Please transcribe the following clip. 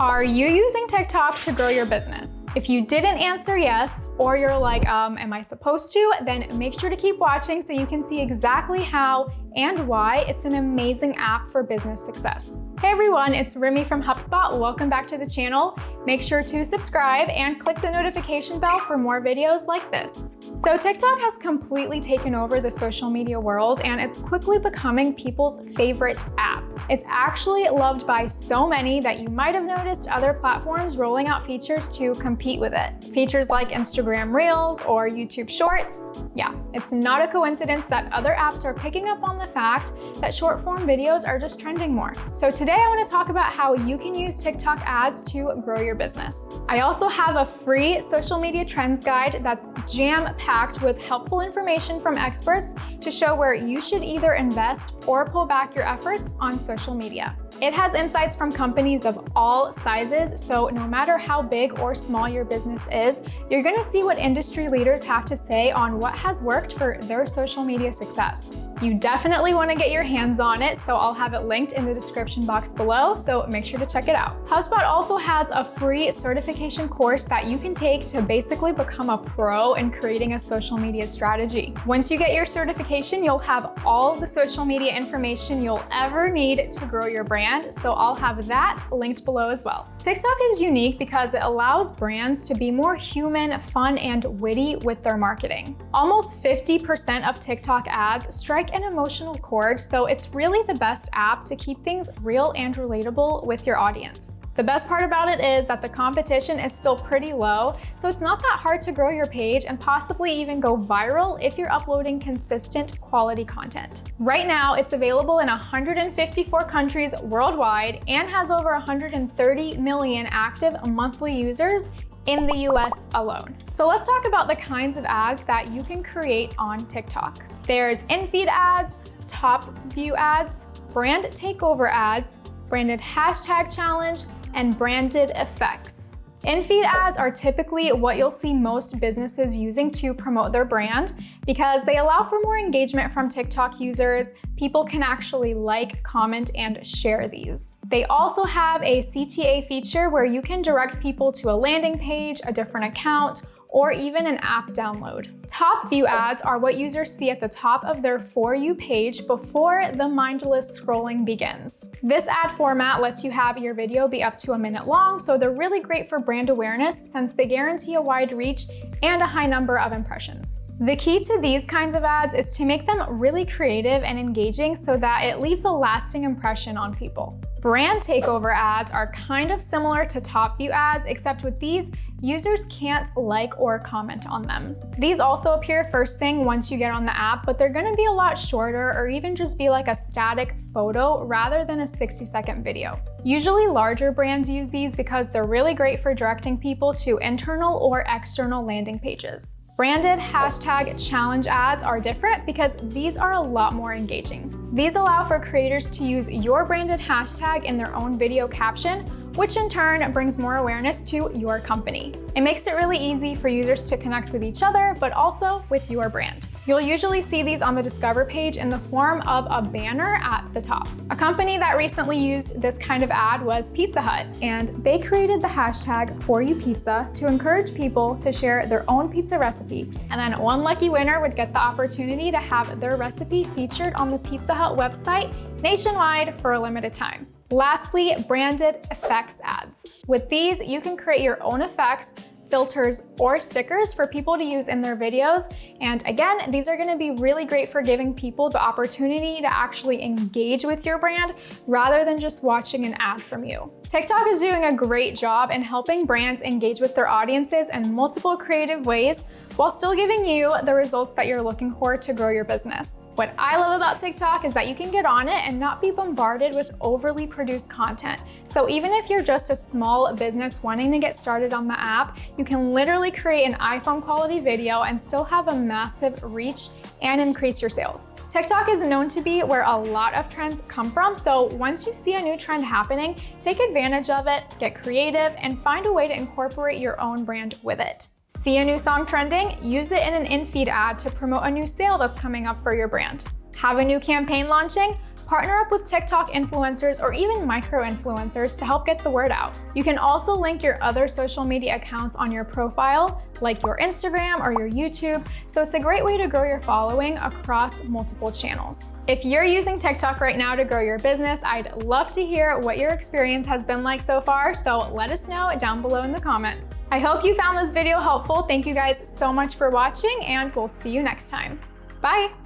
Are you using TikTok to grow your business? If you didn't answer yes, or you're like, am I supposed to? Then make sure to keep watching so you can see exactly how and why it's an amazing app for business success. Hey everyone, it's Remy from HubSpot. Welcome back to the channel. Make sure to subscribe and click the notification bell for more videos like this. So TikTok has completely taken over the social media world and it's quickly becoming people's favorite app. It's actually loved by so many that you might have noticed other platforms rolling out features to compete with it. Features like Instagram Reels or YouTube Shorts. Yeah, it's not a coincidence that other apps are picking up on the fact that short form videos are just trending more. So today I want to talk about how you can use TikTok ads to grow your business. I also have a free social media trends guide that's jam-packed with helpful information from experts to show where you should either invest or pull back your efforts on social media. It has insights from companies of all sizes, so no matter how big or small your business is, you're gonna see what industry leaders have to say on what has worked for their social media success. You definitely wanna get your hands on it, so I'll have it linked in the description box below, so make sure to check it out. HubSpot also has a free certification course that you can take to basically become a pro in creating a social media strategy. Once you get your certification, you'll have all the social media information you'll ever need to grow your brand. So I'll have that linked below as well. TikTok is unique because it allows brands to be more human, fun, and witty with their marketing. Almost 50% of TikTok ads strike an emotional chord, so it's really the best app to keep things real and relatable with your audience. The best part about it is that the competition is still pretty low, so it's not that hard to grow your page and possibly even go viral if you're uploading consistent quality content. Right now, it's available in 154 countries worldwide and has over 130 million active monthly users in the US alone. So let's talk about the kinds of ads that you can create on TikTok. There's in-feed ads, top view ads, brand takeover ads, branded hashtag challenge, and branded effects. In-feed ads are typically what you'll see most businesses using to promote their brand because they allow for more engagement from TikTok users. People can actually like, comment, and share these. They also have a CTA feature where you can direct people to a landing page, a different account, or even an app download. Top view ads are what users see at the top of their For You page before the mindless scrolling begins. This ad format lets you have your video be up to a minute long, so they're really great for brand awareness since they guarantee a wide reach and a high number of impressions. The key to these kinds of ads is to make them really creative and engaging so that it leaves a lasting impression on people. Brand takeover ads are kind of similar to top view ads, except with these, users can't like or comment on them. These also appear first thing once you get on the app, but they're gonna be a lot shorter or even just be like a static photo rather than a 60-second video. Usually larger brands use these because they're really great for directing people to internal or external landing pages. Branded hashtag challenge ads are different because these are a lot more engaging. These allow for creators to use your branded hashtag in their own video caption, which in turn brings more awareness to your company. It makes it really easy for users to connect with each other, but also with your brand. You'll usually see these on the Discover page in the form of a banner at the top. A company that recently used this kind of ad was Pizza Hut, and they created the hashtag #ForYouPizza to encourage people to share their own pizza recipe, and then one lucky winner would get the opportunity to have their recipe featured on the Pizza Hut website nationwide for a limited time. Lastly, branded effects ads. With these, you can create your own effects, filters, or stickers for people to use in their videos. And again, these are gonna be really great for giving people the opportunity to actually engage with your brand rather than just watching an ad from you. TikTok is doing a great job in helping brands engage with their audiences in multiple creative ways while still giving you the results that you're looking for to grow your business. What I love about TikTok is that you can get on it and not be bombarded with overly produced content. So even if you're just a small business wanting to get started on the app, you can literally create an iPhone quality video and still have a massive reach and increase your sales. TikTok is known to be where a lot of trends come from, so once you see a new trend happening, take advantage of it, get creative, and find a way to incorporate your own brand with it. See a new song trending? Use it in an in-feed ad to promote a new sale that's coming up for your brand. Have a new campaign launching? Partner up with TikTok influencers or even micro-influencers to help get the word out. You can also link your other social media accounts on your profile, like your Instagram or your YouTube, so it's a great way to grow your following across multiple channels. If you're using TikTok right now to grow your business, I'd love to hear what your experience has been like so far, so let us know down below in the comments. I hope you found this video helpful. Thank you guys so much for watching, and we'll see you next time. Bye!